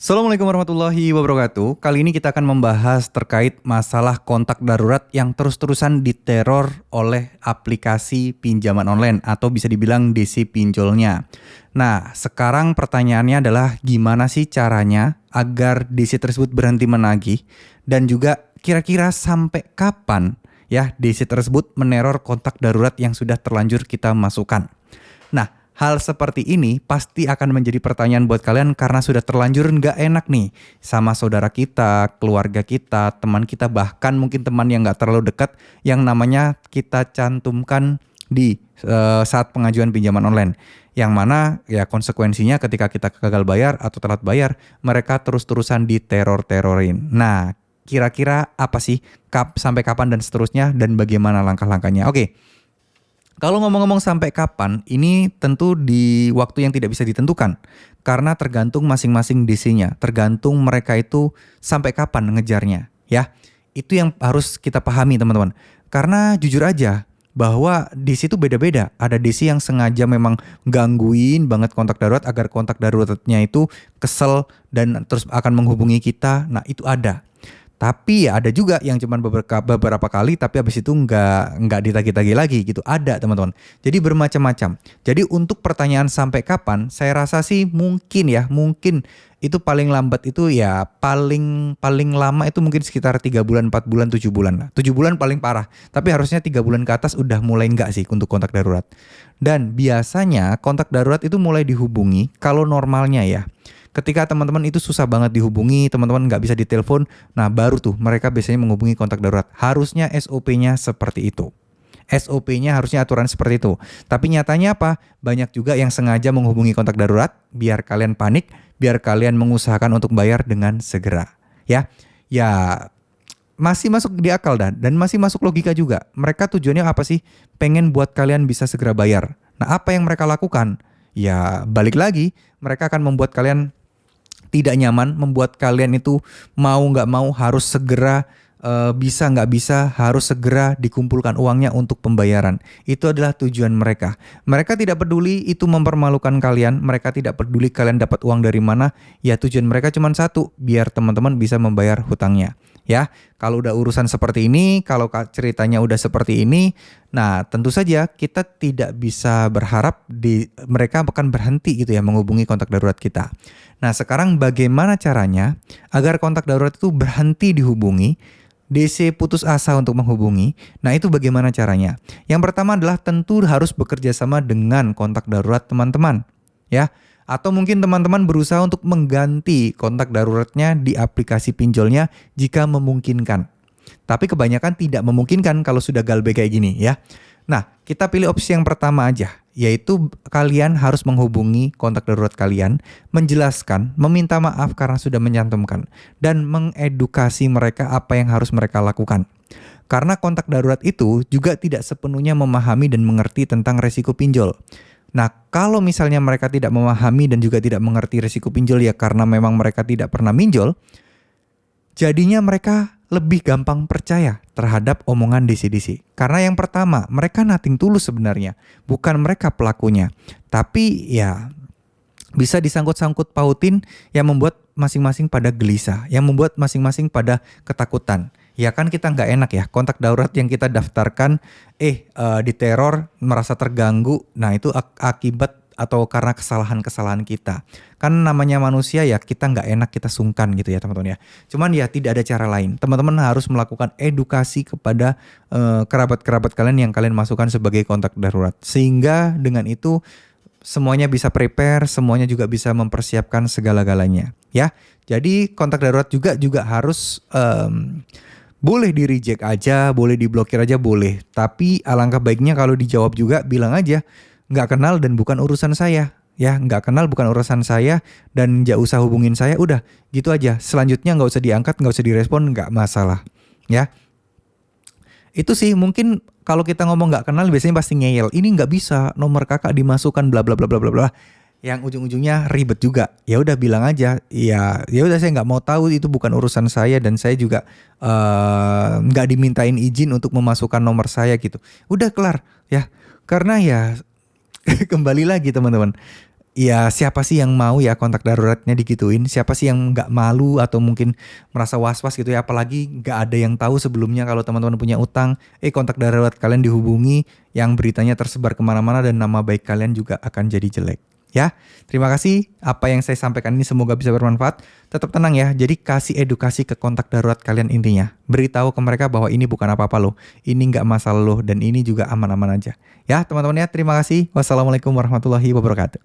Assalamualaikum warahmatullahi wabarakatuh. Kali ini kita akan membahas terkait masalah kontak darurat yang terus-terusan diteror oleh aplikasi pinjaman online atau bisa dibilang DC pinjolnya. Nah, sekarang pertanyaannya adalah gimana sih caranya agar DC tersebut berhenti menagih dan juga kira-kira sampai kapan ya DC tersebut meneror kontak darurat yang sudah terlanjur kita masukkan. Nah, hal seperti ini pasti akan menjadi pertanyaan buat kalian karena sudah terlanjur nggak enak nih sama saudara kita, keluarga kita, teman kita, bahkan mungkin teman yang nggak terlalu dekat yang namanya kita cantumkan di saat pengajuan pinjaman online. Yang mana ya konsekuensinya ketika kita gagal bayar atau telat bayar, mereka terus-terusan diteror-terorin. Nah, kira-kira apa sih sampai kapan dan seterusnya dan bagaimana langkah-langkahnya? Oke. Kalau ngomong-ngomong sampai kapan, ini tentu di waktu yang tidak bisa ditentukan. Karena tergantung masing-masing DC-nya, tergantung mereka itu sampai kapan ngejarnya, ya. Itu yang harus kita pahami, teman-teman. Karena jujur aja, bahwa DC itu beda-beda. Ada DC yang sengaja memang gangguin banget kontak darurat agar kontak daruratnya itu kesel dan terus akan menghubungi kita. Nah, itu ada. Tapi ya ada juga yang cuman beberapa kali tapi habis itu nggak ditagih-tagih lagi gitu. Ada teman-teman. Jadi bermacam-macam. Jadi untuk pertanyaan sampai kapan, saya rasa sih mungkin itu paling lambat itu ya paling lama itu mungkin sekitar 3 bulan, 4 bulan, 7 bulan lah. 7 bulan paling parah. Tapi harusnya 3 bulan ke atas udah mulai nggak sih untuk kontak darurat. Dan biasanya kontak darurat itu mulai dihubungi kalau normalnya ya. Ketika teman-teman itu susah banget dihubungi, teman-teman nggak bisa ditelepon, nah baru tuh mereka biasanya menghubungi kontak darurat. Harusnya SOP-nya seperti itu. SOP-nya harusnya aturan seperti itu. Tapi nyatanya apa? Banyak juga yang sengaja menghubungi kontak darurat biar kalian panik, biar kalian mengusahakan untuk bayar dengan segera. Ya masih masuk di akal dan masih masuk logika juga. Mereka tujuannya apa sih? Pengen buat kalian bisa segera bayar. Nah, apa yang mereka lakukan? Ya balik lagi, mereka akan membuat kalian tidak nyaman, membuat kalian itu mau nggak mau harus segera bisa nggak bisa harus segera dikumpulkan uangnya untuk pembayaran. Itu adalah tujuan mereka. Mereka tidak peduli itu mempermalukan kalian, mereka tidak peduli kalian dapat uang dari mana. Ya tujuan mereka cuma satu, biar teman-teman bisa membayar hutangnya. Ya, kalau udah urusan seperti ini, kalau ceritanya udah seperti ini, nah tentu saja kita tidak bisa berharap mereka akan berhenti gitu ya menghubungi kontak darurat kita. Nah sekarang bagaimana caranya agar kontak darurat itu berhenti dihubungi, DC putus asa untuk menghubungi? Nah itu bagaimana caranya? Yang pertama adalah tentu harus bekerja sama dengan kontak darurat teman-teman, ya. Atau mungkin teman-teman berusaha untuk mengganti kontak daruratnya di aplikasi pinjolnya jika memungkinkan. Tapi kebanyakan tidak memungkinkan kalau sudah galbe kayak gini ya. Nah, kita pilih opsi yang pertama aja, yaitu kalian harus menghubungi kontak darurat kalian, menjelaskan, meminta maaf karena sudah menyantumkan, dan mengedukasi mereka apa yang harus mereka lakukan. Karena kontak darurat itu juga tidak sepenuhnya memahami dan mengerti tentang resiko pinjol. Nah, kalau misalnya mereka tidak memahami dan juga tidak mengerti risiko pinjol ya karena memang mereka tidak pernah minjol, jadinya mereka lebih gampang percaya terhadap omongan DC-DC. Karena yang pertama, mereka nothing tulus sebenarnya, bukan mereka pelakunya. Tapi ya bisa disangkut-sangkut pautin yang membuat masing-masing pada gelisah, yang membuat masing-masing pada ketakutan. Ya kan kita nggak enak ya, kontak darurat yang kita daftarkan diteror, merasa terganggu. Nah itu akibat atau karena kesalahan-kesalahan kita. Kan namanya manusia ya, kita nggak enak, kita sungkan gitu ya teman-teman ya. Cuman ya tidak ada cara lain. Teman-teman harus melakukan edukasi kepada kerabat-kerabat kalian yang kalian masukkan sebagai kontak darurat. Sehingga dengan itu semuanya bisa prepare, semuanya juga bisa mempersiapkan segala-galanya ya. Jadi kontak darurat juga harus boleh di reject aja, boleh diblokir aja boleh. Tapi alangkah baiknya kalau dijawab juga bilang aja nggak kenal dan bukan urusan saya. Ya nggak kenal bukan urusan saya dan nggak usah hubungin saya, udah gitu aja. Selanjutnya nggak usah diangkat, nggak usah direspon, nggak masalah ya. Itu sih mungkin kalau kita ngomong nggak kenal biasanya pasti ngeyel. Ini nggak bisa, nomor kakak dimasukkan bla bla bla bla bla bla. Yang ujung-ujungnya ribet juga. Ya udah bilang aja, ya udah saya nggak mau tahu, itu bukan urusan saya dan saya juga nggak dimintain izin untuk memasukkan nomor saya gitu. Udah kelar ya. Karena ya kembali lagi teman-teman. Ya, siapa sih yang mau ya kontak daruratnya digituin? Siapa sih yang nggak malu atau mungkin merasa was-was gitu ya? Apalagi nggak ada yang tahu sebelumnya kalau teman-teman punya utang. Kontak darurat kalian dihubungi, yang beritanya tersebar kemana-mana dan nama baik kalian juga akan jadi jelek. Ya, terima kasih. Apa yang saya sampaikan ini semoga bisa bermanfaat. Tetap tenang ya. Jadi kasih edukasi ke kontak darurat kalian intinya. Beritahu ke mereka bahwa ini bukan apa-apa loh. Ini nggak masalah loh dan ini juga aman-aman aja. Ya, teman-teman ya. Terima kasih. Wassalamualaikum warahmatullahi wabarakatuh.